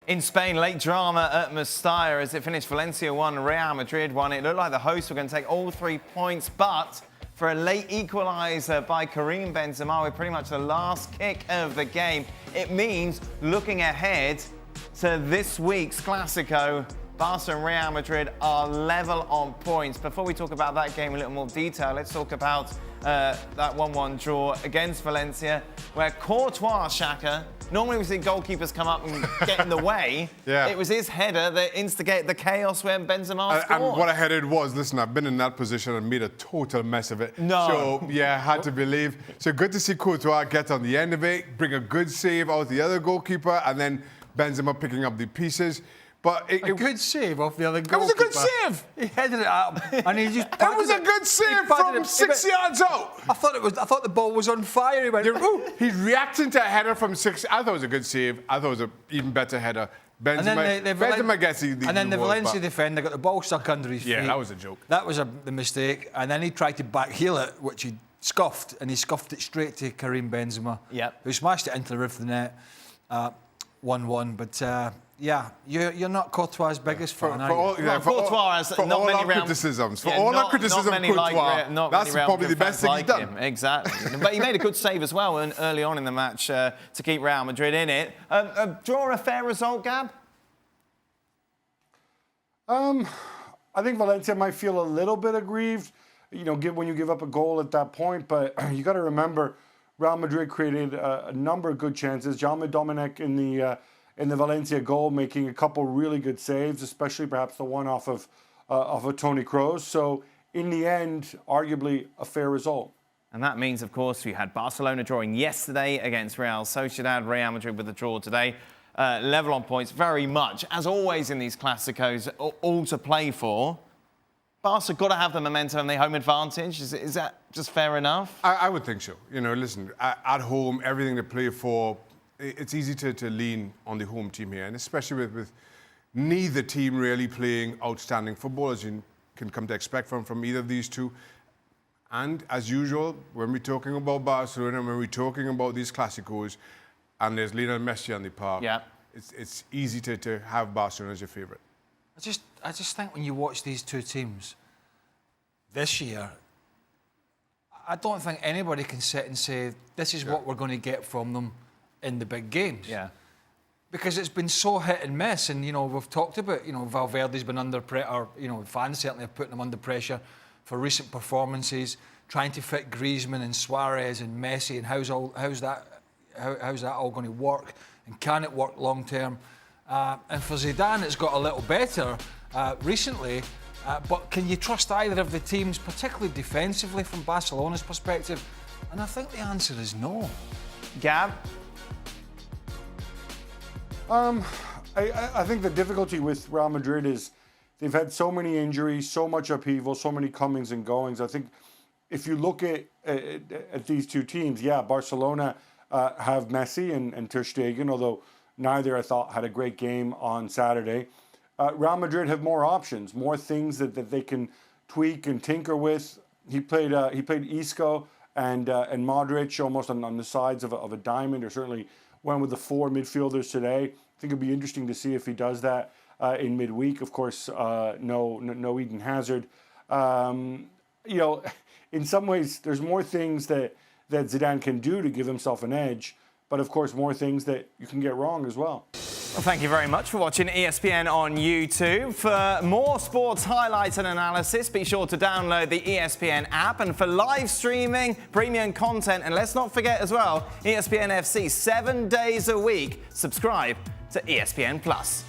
In Spain, late drama at Mestalla as it finished Valencia 1, Real Madrid 1. It looked like the hosts were going to take all 3 points, but for a late equaliser by Karim Benzema with pretty much the last kick of the game, it means looking ahead to this week's Clásico, Barca and Real Madrid are level on points. Before we talk about that game in a little more detail, let's talk about that 1-1 draw against Valencia, where Courtois, Shaka, normally we see goalkeepers come up and get in the way. Yeah. It was his header that instigated the chaos when Benzema scored. And what a header it was. Listen, I've been in that position and made a total mess of it. No. So, yeah, had to believe. So good to see Courtois get on the end of it, bring a good save out the other goalkeeper, and then Benzema picking up the pieces. But a good save off the other goalkeeper. It was a good save. He headed it up, and he just. It was a good save from 6 yards out. I thought the ball was on fire. He went. Ooh. He's reacting to a header from 6. I thought it was a good save. I thought it was an even better header. Benzema gets the and then the Valencia defender got the ball stuck under his feet. Yeah, that was a joke. That was the mistake. And then he tried to backheel it, which he scuffed, and he scuffed it straight to Karim Benzema. Yep. Who smashed it into the roof of the net. 1-1, but. Yeah, you're not Courtois' biggest fan, are you? Courtois has not many criticisms. For all our criticism of Courtois, that's probably the best thing he's done. Exactly. But he made a good save as well early on in the match to keep Real Madrid in it. Draw a fair result, Gab? I think Valencia might feel a little bit aggrieved, when you give up a goal at that point. But you got to remember, Real Madrid created a number of good chances. Jaume Domenech in the Valencia goal, making a couple really good saves, especially perhaps the one off of a Toni Kroos. So in the end, arguably a fair result. And that means, of course, we had Barcelona drawing yesterday against Real Sociedad, Real Madrid with a draw today. Level on points, very much, as always in these Clásicos, all to play for. Barca got to have the momentum and the home advantage. Is that just fair enough? I would think so. Listen, at home, everything they play for, it's easy to lean on the home team here, and especially with neither team really playing outstanding football, as you can come to expect from either of these two. And as usual, when we're talking about Barcelona, when we're talking about these Clásicos, and there's Lionel Messi on the park, yeah, it's easy to have Barcelona as your favourite. I just think when you watch these two teams this year, I don't think anybody can sit and say this is what we're going to get from them in the big games. Yeah. Because it's been so hit and miss, and we've talked about Valverde's been under pressure, fans certainly have put him under pressure for recent performances, trying to fit Griezmann and Suarez and Messi, and how's that all going to work, and can it work long term? And for Zidane, it's got a little better recently, but can you trust either of the teams, particularly defensively from Barcelona's perspective? And I think the answer is no. Gab? I think the difficulty with Real Madrid is they've had so many injuries, so much upheaval, so many comings and goings. I think if you look at these two teams, Barcelona have Messi and Ter Stegen, although neither, I thought, had a great game on Saturday. Real Madrid have more options, more things that they can tweak and tinker with. He played Isco and Modric almost on the sides of a diamond, or certainly went with the 4 midfielders today. I think it'd be interesting to see if he does that in midweek. Of course, no Eden Hazard. In some ways, there's more things that Zidane can do to give himself an edge, but of course, more things that you can get wrong as well. Well, thank you very much for watching ESPN on YouTube. For more sports highlights and analysis, be sure to download the ESPN app. And for live streaming, premium content, and let's not forget as well, ESPN FC 7 days a week. Subscribe to ESPN Plus.